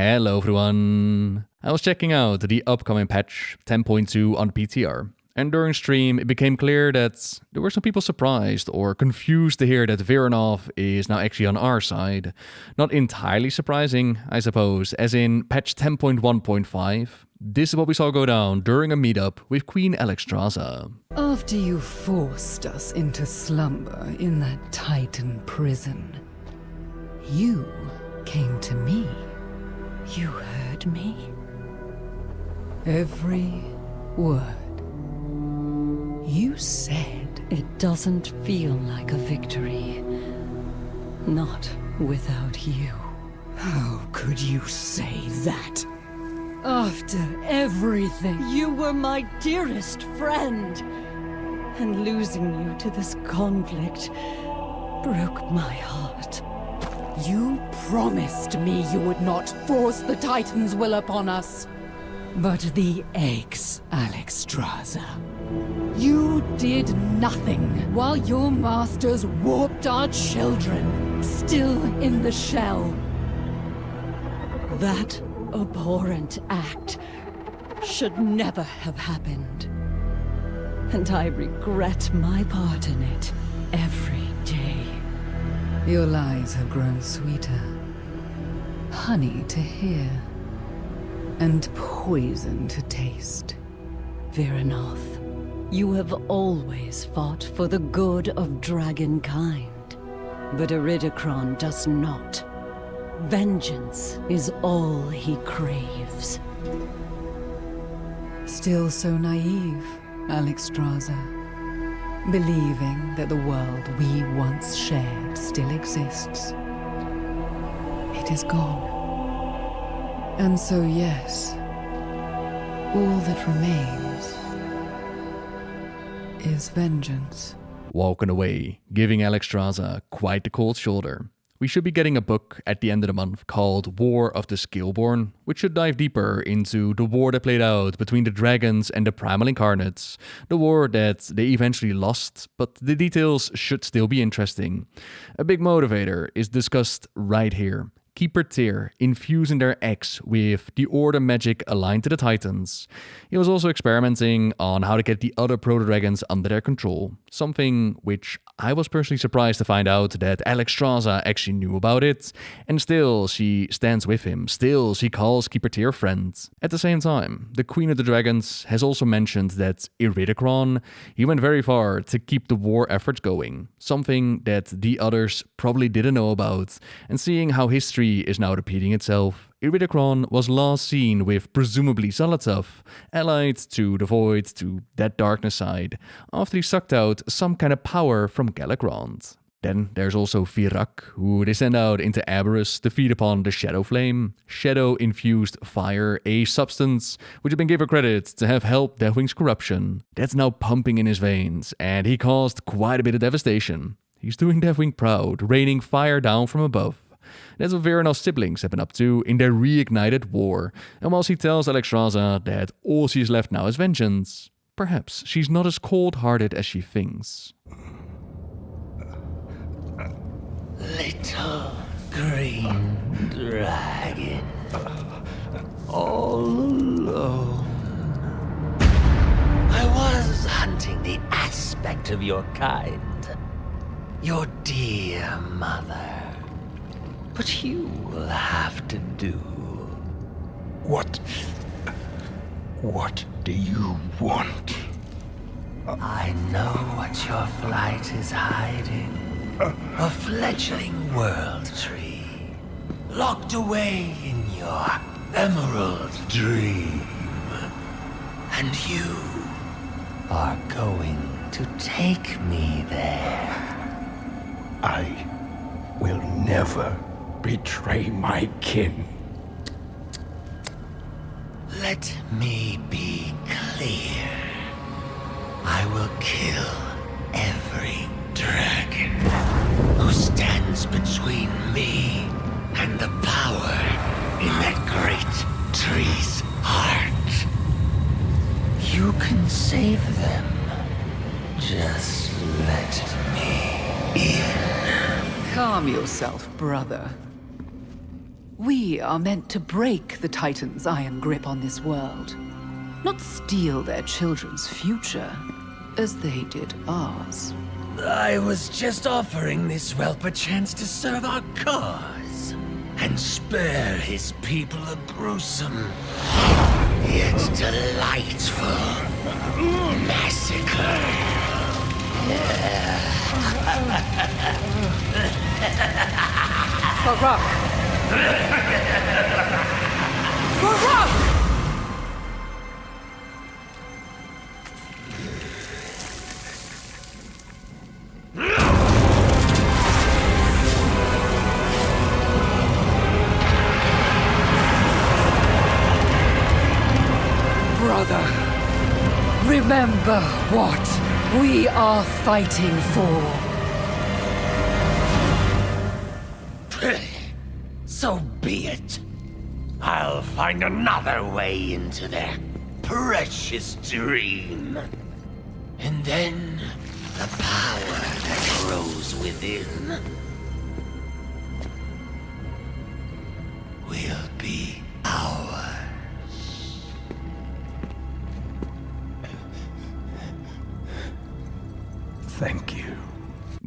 Hello everyone! I was checking out the upcoming patch 10.2 on PTR, and during stream it became clear that there were some people surprised or confused to hear that Vyranoth is now actually on our side. Not entirely surprising, I suppose, as in patch 10.1.5, this is what we saw go down during a meetup with Queen Alexstrasza. After you forced us into slumber in that Titan prison, you came to me. You heard me? Every word. You said it doesn't feel like a victory. Not without you. How could you say that? After everything. You were my dearest friend. And losing you to this conflict broke my heart. You promised me you would not force the Titan's will upon us. But the eggs, Alexstrasza. You did nothing while your masters warped our children, still in the shell. That abhorrent act should never have happened. And I regret my part in it every day. Your lies have grown sweeter, honey to hear, and poison to taste. Vyranoth, you have always fought for the good of dragonkind, but Iridikron does not. Vengeance is all he craves. Still so naive, Alexstrasza. Believing that the world we once shared still exists. It is gone. And so yes, all that remains is vengeance. Walking away, giving Alexstrasza quite the cold shoulder. We should be getting a book at the end of the month called War of the Scaleborn, which should dive deeper into the war that played out between the dragons and the primal incarnates, the war that they eventually lost, but the details should still be interesting. A big motivator is discussed right here. Keeper Tyr infusing their eggs with the Order magic aligned to the Titans. He was also experimenting on how to get the other proto-dragons under their control, something which I was personally surprised to find out that Alexstrasza actually knew about it, and still she stands with him, still she calls Keeper Tyr friend. At the same time, the Queen of the Dragons has also mentioned that Iridikron, he went very far to keep the war effort going, something that the others probably didn't know about, and seeing how history is now repeating itself, Iridikron was last seen with presumably Zalatath, allied to the Void, to that darkness side, after he sucked out some kind of power from Galagrond. Then there's also Virak, who they send out into Aberrus to feed upon the Shadow Flame, Shadow-infused fire, a substance which had been given credit to have helped Deathwing's corruption. That's now pumping in his veins, and he caused quite a bit of devastation. He's doing Deathwing proud, raining fire down from above. That's what Vyranoth's siblings have been up to in their reignited war, and whilst he tells Alexstrasza that all she's left now is vengeance, perhaps she's not as cold-hearted as she thinks. Little green dragon, all alone. I was hunting the aspect of your kind, your dear mother. But you will have to do. What do you want? I know what your flight is hiding. A fledgling world tree, locked away in your emerald dream. And you are going to take me there. I will never betray my kin. Let me be clear. I will kill every dragon who stands between me and the power in that great tree's heart. You can save them. Just let me in. Calm yourself, brother. We are meant to break the Titans' iron grip on this world, not steal their children's future, as they did ours. I was just offering this whelp a chance to serve our cause, and spare his people a gruesome, yet delightful massacre. Farak! Farak! Brother, remember what we are fighting for. So be it. I'll find another way into their precious dream. And then the power that grows within will be ours. Thank you.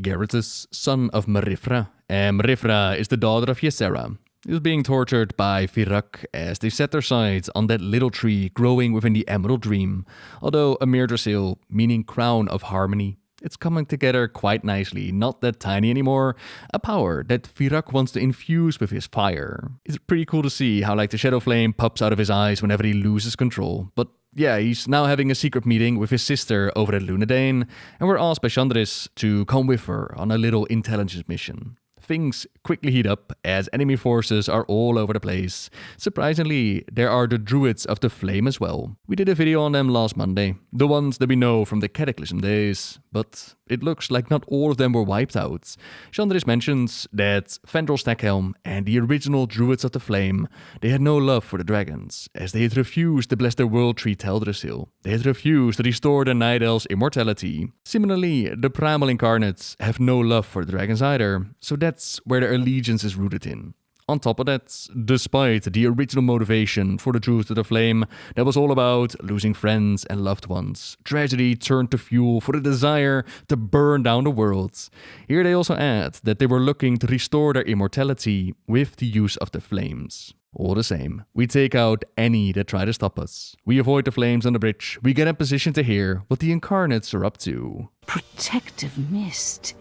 Garrus, son of Marifra. Marifra is the daughter of Ysera. He was being tortured by Fyrakk as they set their sights on that little tree growing within the Emerald Dream. Although a Mirdrasil, meaning crown of harmony, it's coming together quite nicely, not that tiny anymore. A power that Fyrakk wants to infuse with his fire. It's pretty cool to see how like the shadow flame pops out of his eyes whenever he loses control. But yeah, he's now having a secret meeting with his sister over at Lunadane, and we're asked by Shandris to come with her on a little intelligence mission. Things quickly heat up as enemy forces are all over the place. Surprisingly, there are the Druids of the Flame as well. We did a video on them last Monday, the ones that we know from the Cataclysm days, but it looks like not all of them were wiped out. Shandris mentions that Fendrel Stackhelm and the original Druids of the Flame, they had no love for the dragons, as they had refused to bless their world tree Teldrassil. They had refused to restore the Night Elves' immortality. Similarly, the Primal Incarnates have no love for the dragons either, so that's where their allegiance is rooted in. On top of that, despite the original motivation for the Druids of the Flame, that was all about losing friends and loved ones, tragedy turned to fuel for the desire to burn down the world. Here they also add that they were looking to restore their immortality with the use of the flames. All the same, we take out any that try to stop us. We avoid the flames on the bridge. We get in position to hear what the Incarnates are up to. Protective mist.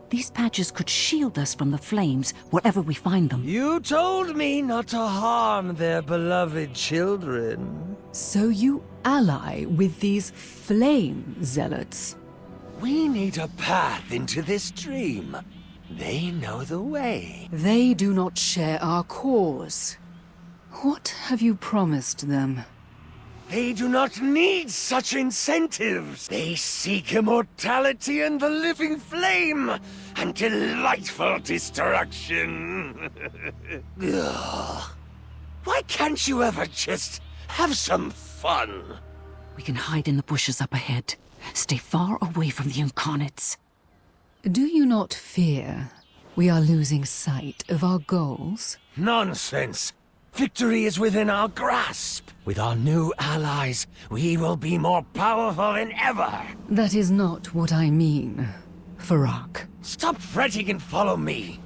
These patches could shield us from the flames wherever we find them. You told me not to harm their beloved children. So you ally with these flame zealots? We need a path into this dream. They know the way. They do not share our cause. What have you promised them? They do not need such incentives. They seek immortality and the living flame, and delightful destruction. Ugh. Why can't you ever just have some fun? We can hide in the bushes up ahead. Stay far away from the Incarnates. Do you not fear we are losing sight of our goals? Nonsense. Victory is within our grasp. With our new allies, we will be more powerful than ever. That is not what I mean, Fyrakk. Stop fretting and follow me.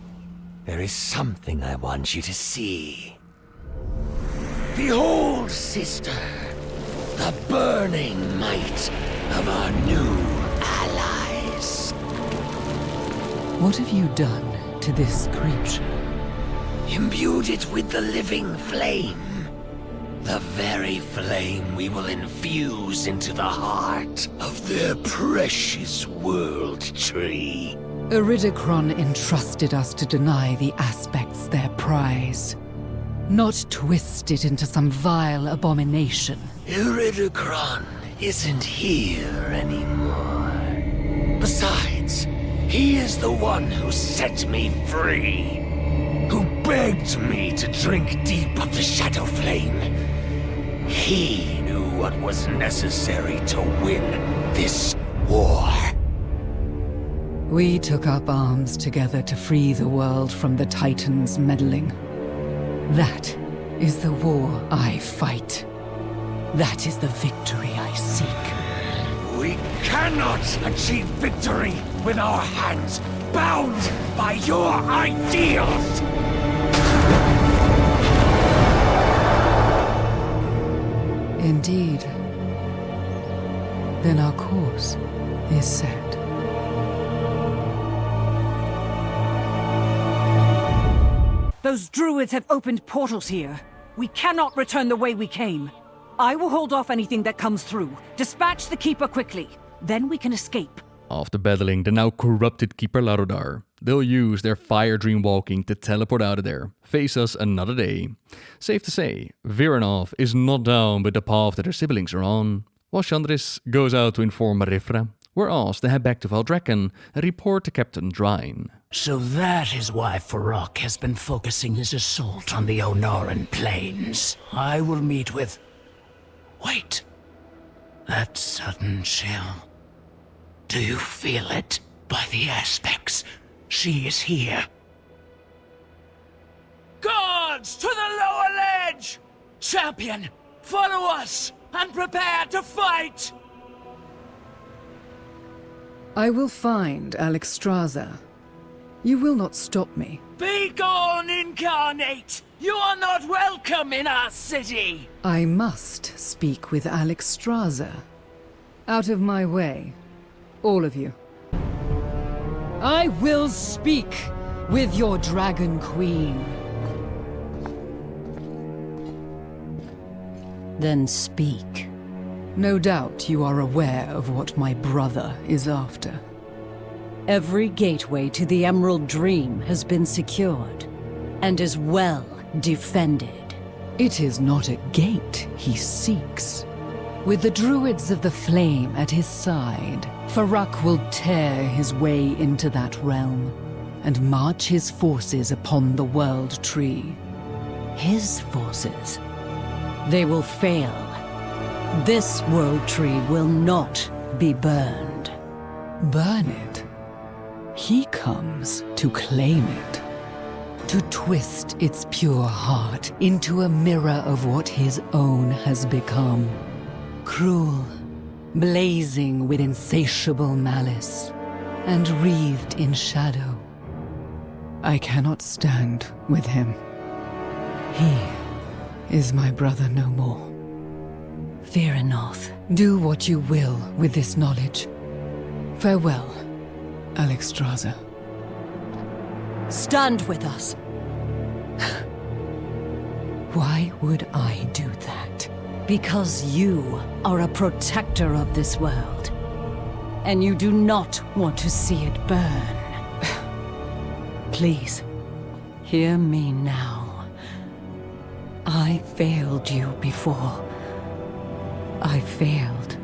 There is something I want you to see. Behold, sister, the burning might of our new allies. What have you done to this creature? Imbued it with the living flame. The very flame we will infuse into the heart of their precious world tree. Iridikron entrusted us to deny the aspects their prize, not twist it into some vile abomination. Iridikron isn't here anymore. Besides, he is the one who set me free. Who begged me to drink deep of the shadow flame. He knew what was necessary to win this war. We took up arms together to free the world from the Titans' meddling. That is the war I fight. That is the victory I seek. We cannot achieve victory with our hands bound by your ideals! Indeed. Then our course is set. Those druids have opened portals here. We cannot return the way we came. I will hold off anything that comes through. Dispatch the Keeper quickly. Then we can escape. After battling the now corrupted Keeper Larodar, they'll use their fire dream walking to teleport out of there, face us another day. Safe to say, Vyranoth is not down with the path that her siblings are on. While Shandris goes out to inform Marifra, we're asked to head back to Valdrakken and report to Captain Drine. So that is why Farok has been focusing his assault on the Onoran plains. I will meet with... Wait. That sudden chill. Do you feel it? By the aspects. She is here. Guards to the lower ledge! Champion, follow us and prepare to fight! I will find Alexstrasza. You will not stop me. Be gone, Incarnate! You are not welcome in our city! I must speak with Alexstrasza. Out of my way, all of you. I will speak with your Dragon Queen. Then speak. No doubt you are aware of what my brother is after. Every gateway to the Emerald Dream has been secured, and is well defended. It is not a gate he seeks. With the Druids of the Flame at his side, Farok will tear his way into that realm, and march his forces upon the World Tree. His forces. They will fail. This World Tree will not be burned. Burn it? He comes to claim it. To twist its pure heart into a mirror of what his own has become. Cruel, blazing with insatiable malice, and wreathed in shadow. I cannot stand with him. He is my brother no more. Vyranoth. Do what you will with this knowledge. Farewell, Alexstrasza. Stand with us. Why would I do that? Because you are a protector of this world. And you do not want to see it burn. Please, hear me now. I failed you before. I failed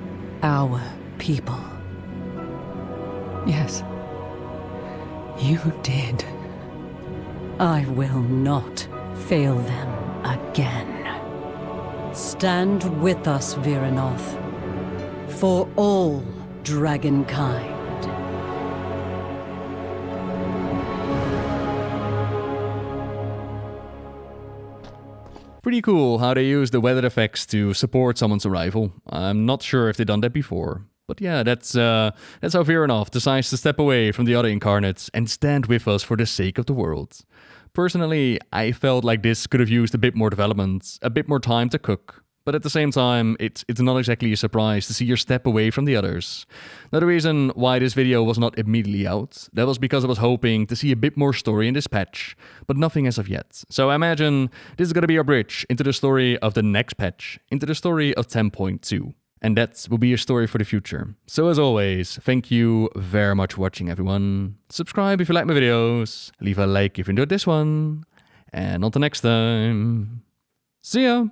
our people. Yes, you did. I will not fail them again. Stand with us, Vyranoth, for all dragonkind. Pretty cool how they use the weather effects to support someone's arrival. I'm not sure if they've done that before. But yeah, that's how Vyranoth decides to step away from the other Incarnates and stand with us for the sake of the world. Personally, I felt like this could have used a bit more development, a bit more time to cook. But at the same time, it's not exactly a surprise to see her step away from the others. Now, the reason why this video was not immediately out, that was because I was hoping to see a bit more story in this patch, but nothing as of yet. So I imagine this is going to be our bridge into the story of the next patch, into the story of 10.2. And that will be a story for the future. So as always, thank you very much for watching, everyone. Subscribe if you like my videos, leave a like if you enjoyed this one, and until next time, see ya!